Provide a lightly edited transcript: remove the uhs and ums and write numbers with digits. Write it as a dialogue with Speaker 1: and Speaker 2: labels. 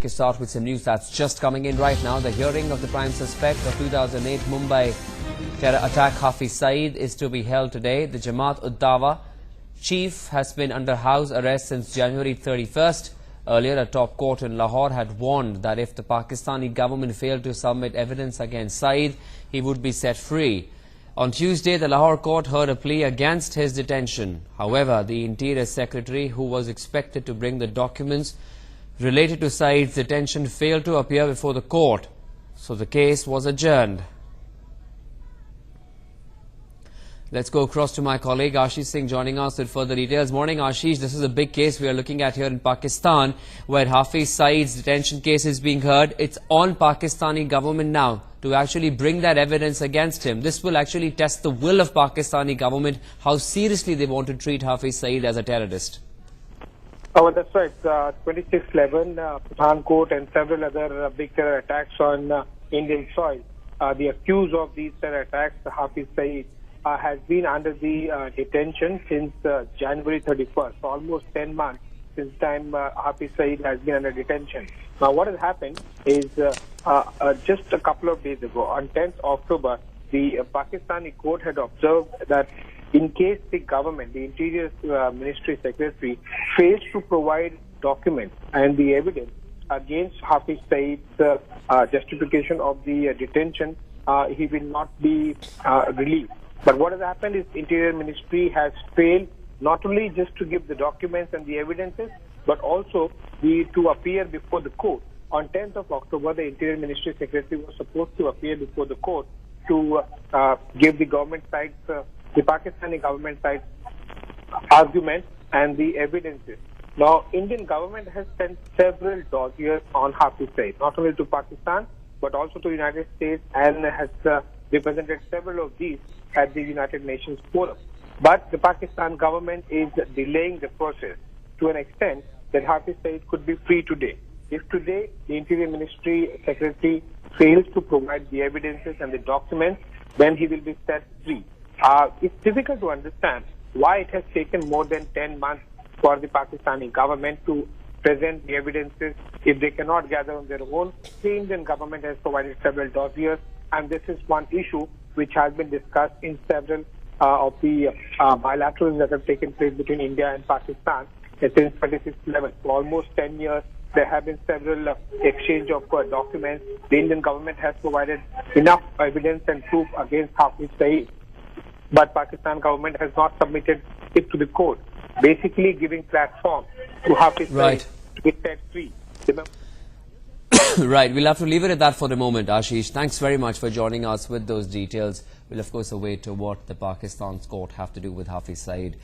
Speaker 1: you start with some news that's just coming in right now. The hearing of the prime suspect of 2008 Mumbai terror attack, Hafiz Saeed, is to be held today. The Jamaat-ud-Dawa chief has been under house arrest since January 31st. Earlier, a top court in Lahore had warned that if the Pakistani government failed to submit evidence against Saeed, he would be set free. On Tuesday, the Lahore Court heard a plea against his detention. However, the Interior Secretary, who was expected to bring the documents related to Saeed's detention, failed to appear before the court, so the case was adjourned. Let's go across to my colleague Ashish Singh joining us with further details. Morning, Ashish. This is a big case we are looking at here in Pakistan, where Hafiz Saeed's detention case is being heard. It's on Pakistani government now to actually bring that evidence against him. This will actually test the will of Pakistani government, how seriously they want to treat Hafiz Saeed as a terrorist.
Speaker 2: Oh, that's right. 26/11, Pathan Court and several other big terror attacks on Indian soil. The accused of these terror attacks, Hafiz Saeed, has been under the detention since January 31st, so almost 10 months since time Hafiz Saeed has been under detention. Now, what has happened is just a couple of days ago, on 10th October, the Pakistani court had observed that in case the government, the Interior Ministry Secretary, fails to provide documents and the evidence against Hafiz Saeed's justification of the detention, he will not be released. But what has happened is Interior Ministry has failed not only just to give the documents and the evidences, but also to appear before the court. On 10th of October, the Interior Ministry Secretary was supposed to appear before the court to give the government side, the Pakistani government side arguments and the evidences. Now, Indian government has sent several dossiers on Hafiz Saeed, not only to Pakistan, but also to United States, and has represented several of these at the United Nations Forum. But the Pakistan government is delaying the process to an extent that Hafiz Saeed could be free today. If today the Interior Ministry Secretary fails to provide the evidences and the documents, then he will be set free. It's difficult to understand why it has taken more than 10 months for the Pakistani government to present the evidences. If they cannot gather on their own, the Indian government has provided several dossiers, and this is one issue which has been discussed in several of the bilaterals that have taken place between India and Pakistan since 26/11. For almost 10 years, there have been several exchange of documents. The Indian government has provided enough evidence and proof against Hafiz Saeed, but Pakistan government has not submitted it to the court, basically giving platform to Hafiz Saeed to be set free.
Speaker 1: Right, we'll have to leave it at that for the moment, Ashish. Thanks very much for joining us with those details. We'll of course await what the Pakistan's court have to do with Hafiz Saeed.